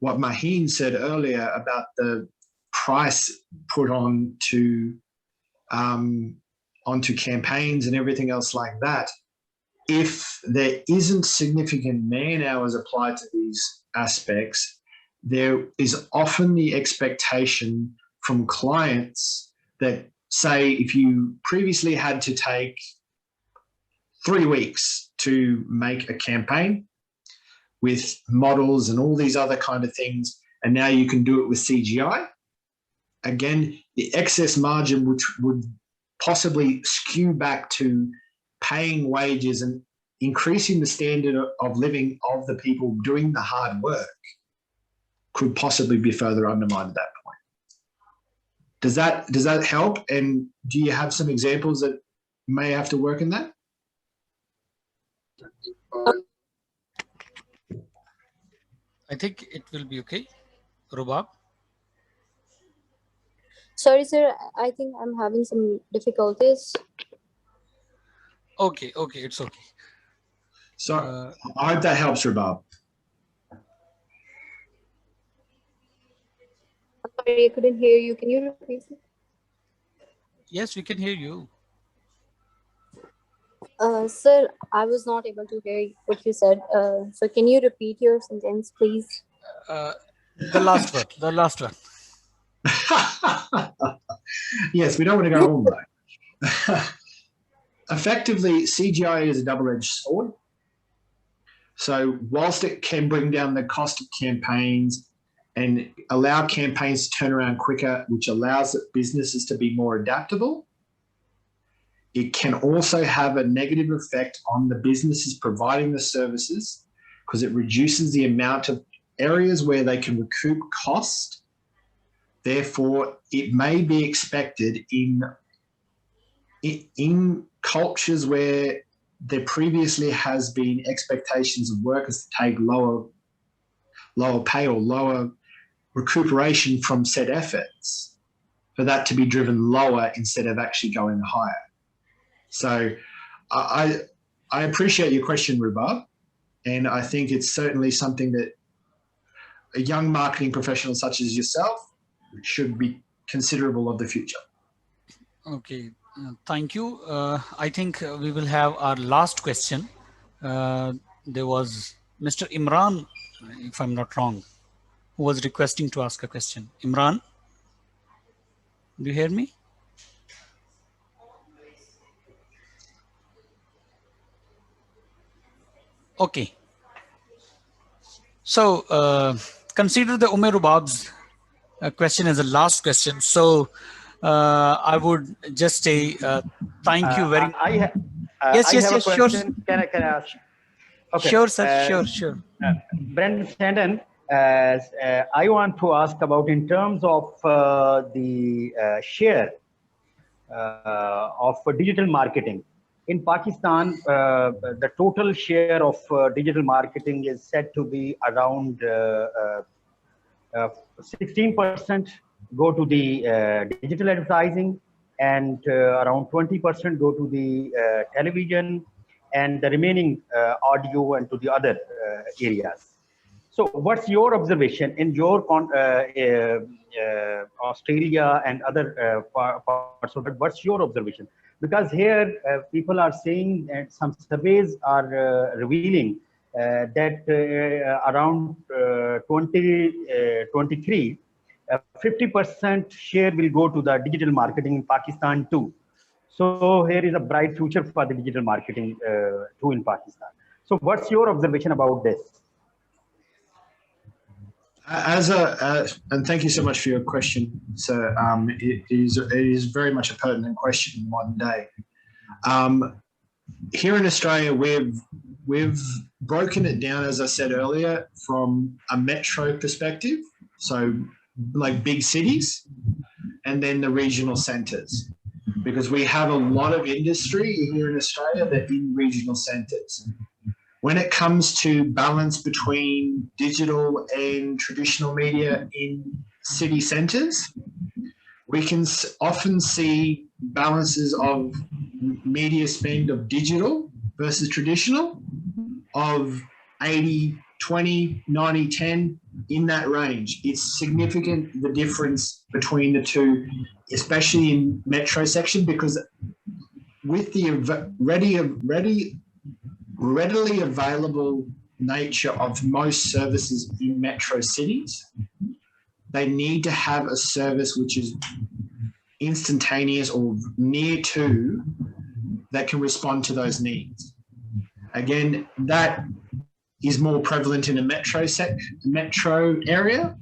what Maheen said earlier about the price put on to onto campaigns and everything else like that. If there isn't significant man hours applied to these aspects, there is often the expectation from clients that, say, if you previously had to take 3 weeks to make a campaign with models and all these other kind of things, and now you can do it with CGI, again, the excess margin, which would possibly skew back to paying wages and increasing the standard of living of the people doing the hard work, could possibly be further undermined at that point. Does that help? And do you have some examples that may have to work in that? I think it will be okay. Rubab? Sorry, sir. I think I'm having some difficulties. Okay, it's okay. So I hope that helps, Rubab. Sorry, I couldn't hear you. Can you repeat it? Yes, we can hear you. Sir, I was not able to hear what you said. So can you repeat your sentence, please? The last one. Yes, we don't want to go all night. Effectively, CGI is a double-edged sword. So whilst it can bring down the cost of campaigns and allow campaigns to turn around quicker, which allows businesses to be more adaptable, it can also have a negative effect on the businesses providing the services, because it reduces the amount of areas where they can recoup cost. Therefore, it may be expected in cultures where there previously has been expectations of workers to take lower pay or lower recuperation from said efforts, for that to be driven lower instead of actually going higher. So I appreciate your question, Rubab, and I think it's certainly something that a young marketing professional such as yourself should be considerable of the future. Okay, thank you. I think we will have our last question. There was Mr. Imran, if I'm not wrong, who was requesting to ask a question. Imran, do you hear me? Okay. So consider the Umer Rubab's question as the last question. So I would just say thank you very much. I have a Sure. question. Can I ask? Okay. Sure, sir. Sure. Brandon Sandon, I want to ask about, in terms of the share of digital marketing. In Pakistan, the total share of digital marketing is said to be around 16% go to the digital advertising, and around 20% go to the television, and the remaining audio and to the other areas. So what's your observation in your Australia and other parts of it? What's your observation? Because here people are saying, and some surveys are revealing that around 2023, 50% share will go to the digital marketing in Pakistan too. So here is a bright future for the digital marketing too in Pakistan. So what's your observation about this? And thank you so much for your question, sir. It is very much a pertinent question in modern day. Here in Australia, we've broken it down, as I said earlier, from a metro perspective, so like big cities, and then the regional centres, because we have a lot of industry here in Australia that in regional centres. When it comes to balance between digital and traditional media in city centres, we can often see balances of media spend of digital versus traditional of 80, 20, 90, 10, in that range. It's significant, the difference between the two, especially in metro section, because with the readily available nature of most services in metro cities, they need to have a service which is instantaneous or near to that can respond to those needs. Again, that is more prevalent in a metro area.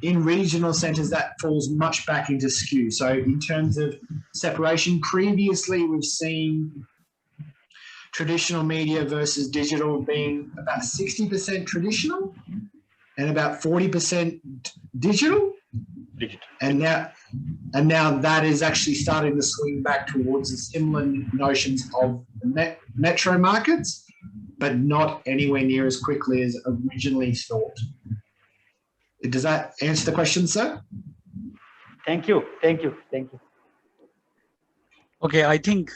In regional centres, that falls much back into skew. So in terms of separation, previously we've seen traditional media versus digital being about 60% traditional and about 40% digital. And now that is actually starting to swing back towards the similar notions of metro markets, but not anywhere near as quickly as originally thought. Does that answer the question, sir? Thank you. Thank you. Thank you. Okay, I think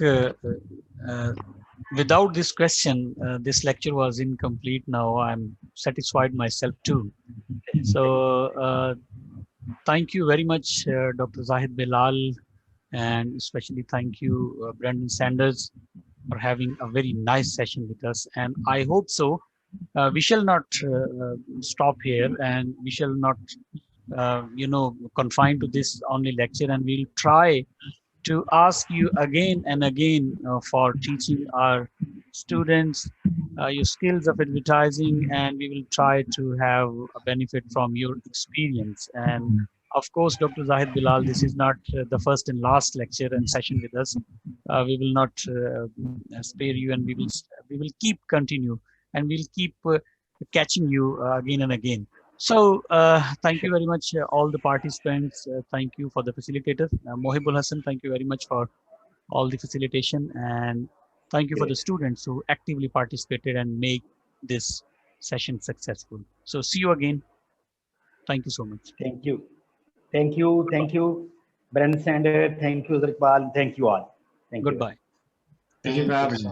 without this question, this lecture was incomplete. Now I'm satisfied myself too. So thank you very much, Dr. Zahid Bilal, and especially thank you, Brandon Sanders, for having a very nice session with us. And I hope so. We shall not stop here, and we shall not, confine to this only lecture, and we'll try to ask you again and again for teaching our students your skills of advertising, and we will try to have a benefit from your experience. And of course, Dr. Zahid Bilal, this is not the first and last lecture and session with us. We will not spare you, and we will keep continue, and we'll keep catching you again and again. So thank you very much, all the participants. Thank you for the facilitator, Mohibul Hassan. Thank you very much for all the facilitation, and thank you for the students who actively participated and make this session successful. So see you again. Thank you so much. Thank you. Thank you. Thank you, Brandon Sanders. Thank you, Iqbal. Thank you all. Thank you. Goodbye. Thank you for having me.